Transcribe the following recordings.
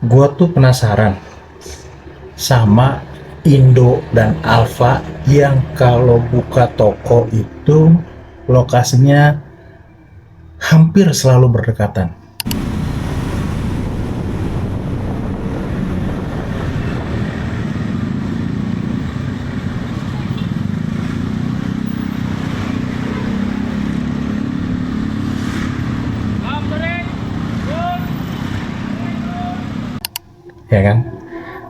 Gua tuh penasaran sama Indo dan Alfa yang kalau buka toko itu lokasinya hampir selalu berdekatan. Ya kan?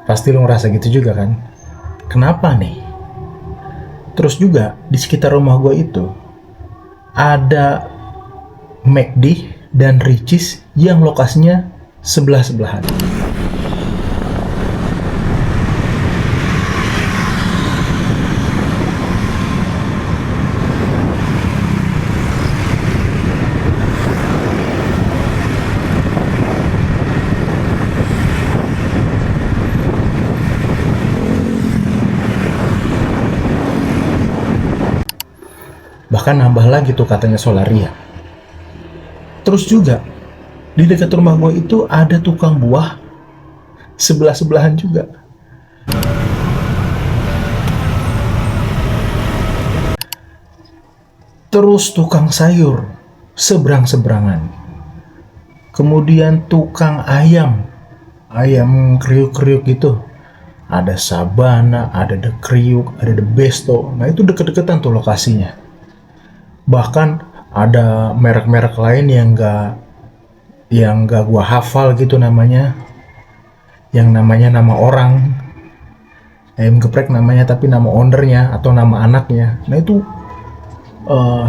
Pasti lo ngerasa gitu juga kan? Kenapa nih? Terus juga di sekitar rumah gue itu ada McD dan Ricis yang lokasinya sebelah-sebelahan. Bahkan nambah lagi tuh katanya Solaria. Terus juga di dekat rumah gue itu ada tukang buah sebelah-sebelahan juga. Terus tukang sayur seberang-seberangan. Kemudian tukang ayam, ayam kriuk-kriuk gitu. Ada Sabana, ada The Kriuk, ada The Besto. Nah itu deket-deketan tuh lokasinya. Bahkan ada merek-merek lain yang gak gua hafal gitu namanya, yang namanya nama orang, ayam geprek namanya tapi nama ownernya atau nama anaknya. Nah itu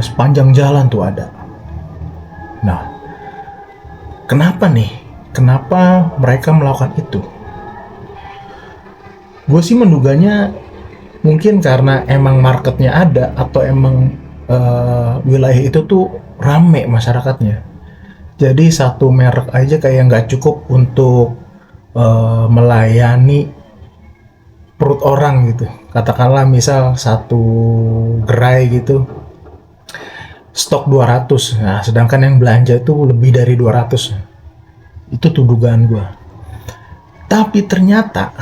sepanjang jalan tuh ada. Nah kenapa nih, kenapa mereka melakukan itu? Gue sih menduganya mungkin karena emang marketnya ada, atau emang wilayah itu tuh rame masyarakatnya. Jadi satu merek aja kayak nggak cukup untuk melayani perut orang gitu. Katakanlah misal satu gerai gitu stok 200, nah sedangkan yang belanja itu lebih dari 200. Itu tuh dugaan gue. Tapi ternyata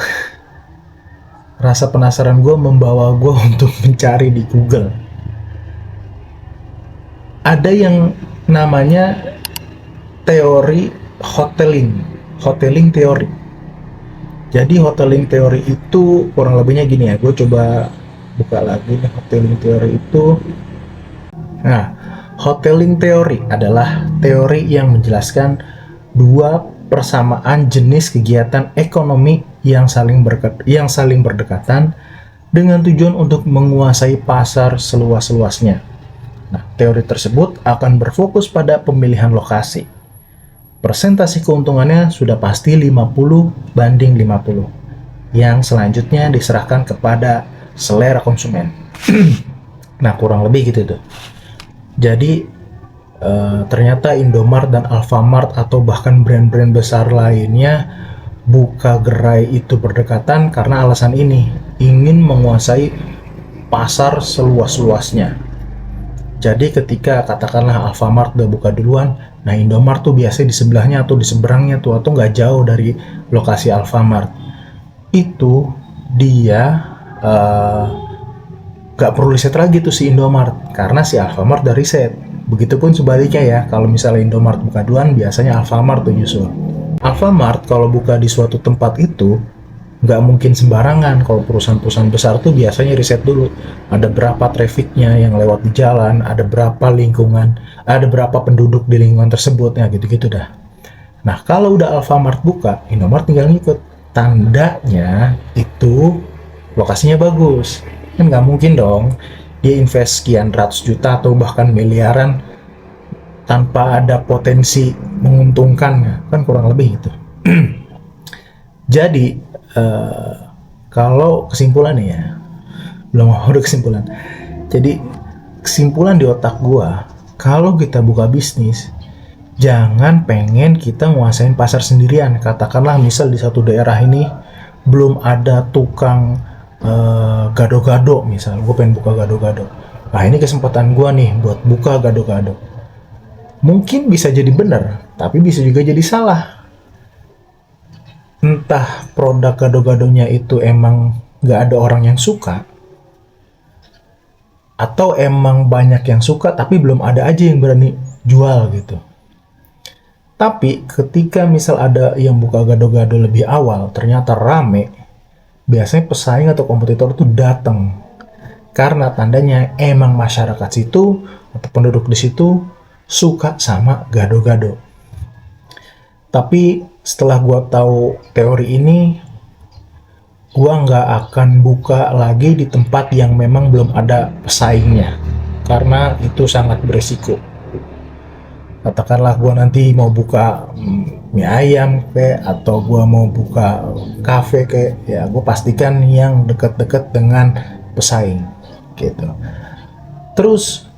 rasa penasaran gue membawa gue untuk mencari di Google. Ada yang namanya teori hoteling teori. Jadi hoteling teori itu kurang lebihnya gini ya, gue coba buka lagi nih hoteling teori itu. Nah, hoteling teori adalah teori yang menjelaskan dua persamaan jenis kegiatan ekonomi yang saling berdekatan dengan tujuan untuk menguasai pasar seluas-luasnya. Nah, teori tersebut akan berfokus pada pemilihan lokasi. Persentase keuntungannya sudah pasti 50/50, yang selanjutnya diserahkan kepada selera konsumen. Nah, kurang lebih gitu tuh. Jadi ternyata Indomart dan Alfamart atau bahkan brand-brand besar lainnya buka gerai itu berdekatan karena alasan ini, ingin menguasai pasar seluas-luasnya. Jadi ketika katakanlah Alfamart udah buka duluan, nah Indomart tuh biasanya di sebelahnya atau di seberangnya tuh, atau nggak jauh dari lokasi Alfamart. Itu dia nggak perlu riset lagi tuh si Indomart, karena si Alfamart udah riset. Begitupun sebaliknya ya, kalau misalnya Indomart buka duluan, biasanya Alfamart tuh nyusul. Alfamart kalau buka di suatu tempat itu nggak mungkin sembarangan. Kalau perusahaan-perusahaan besar tuh biasanya riset dulu, ada berapa trafficnya yang lewat di jalan, ada berapa lingkungan, ada berapa penduduk di lingkungan tersebut, ya gitu-gitu dah. Nah kalau udah Alfamart buka, Indomart tinggal ngikut. Tandanya itu lokasinya bagus. Kan nggak mungkin dong dia invest sekian ratus juta atau bahkan miliaran tanpa ada potensi menguntungkan, kan kurang lebih gitu. Jadi kalau kesimpulannya ya, belum ada kesimpulan. Jadi kesimpulan di otak gua, kalau kita buka bisnis, jangan pengen kita nguasain pasar sendirian. Katakanlah misal di satu daerah ini belum ada tukang gado-gado, misal gue pengen buka gado-gado. Nah ini kesempatan gue nih buat buka gado-gado. Mungkin bisa jadi benar, tapi bisa juga jadi salah. entah produk gado-gadonya itu emang nggak ada orang yang suka, atau emang banyak yang suka tapi belum ada aja yang berani jual gitu. Tapi ketika misal ada yang buka gado-gado lebih awal, ternyata rame, biasanya pesaing atau kompetitor tuh datang. Karena tandanya emang masyarakat situ atau penduduk di situ suka sama gado-gado. Tapi setelah gua tahu teori ini, gua nggak akan buka lagi di tempat yang memang belum ada pesaingnya. Karena itu sangat beresiko. Katakanlah gue nanti mau buka mie ayam kayak, atau gue mau buka kafe kayak, ya gue pastikan yang deket-deket dengan pesaing gitu. Terus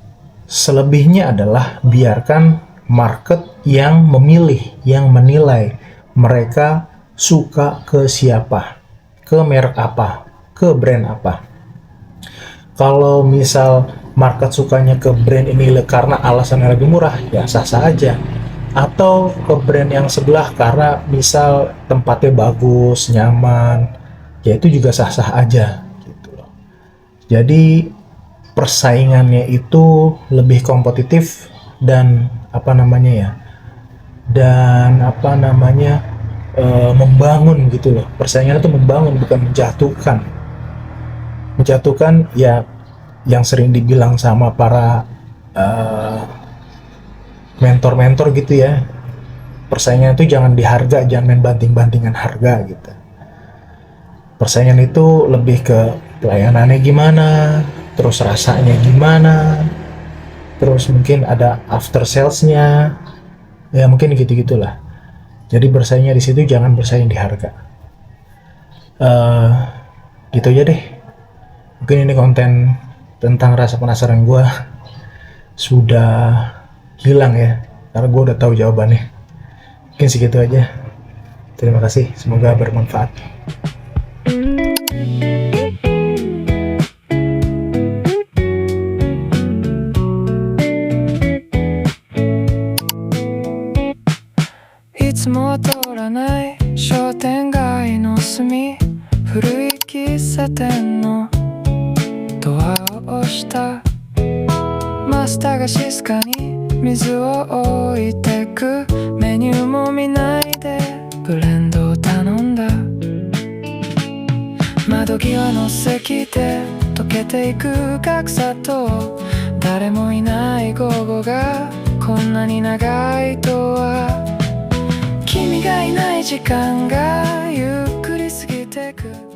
selebihnya adalah biarkan market yang memilih, yang menilai mereka suka ke siapa, ke merek apa, ke brand apa. Kalau misal market sukanya ke brand ini karena alasannya lebih murah, ya sah-sah aja. Atau ke brand yang sebelah karena misal tempatnya bagus, nyaman, ya itu juga sah-sah aja gitu loh. Jadi persaingannya itu lebih kompetitif dan membangun gitu loh. Persaingan itu membangun, bukan menjatuhkan. Menjatuhkan ya yang sering dibilang sama para mentor-mentor gitu ya, persaingan itu jangan di harga, jangan main banting-bantingan harga gitu. Persaingan itu lebih ke pelayanannya gimana, terus rasanya gimana, terus mungkin ada after salesnya, ya mungkin gitu-gitulah. Jadi bersaingnya di situ, jangan bersaing di harga. Gitu aja deh. Mungkin ini konten tentang rasa penasaran gue sudah hilang ya, karena gue udah tahu jawabannya. Mungkin segitu aja. Terima kasih, semoga bermanfaat.いつもは通らない商店街の隅、古い喫茶店のドアを押した。マスターが静かに水を置いてく。メニューも見ないでブレンドを頼んだ。窓際の席で溶けていく格差と、誰もいない午後がこんなに長いとは。君がいない時間がゆっくり過ぎてく。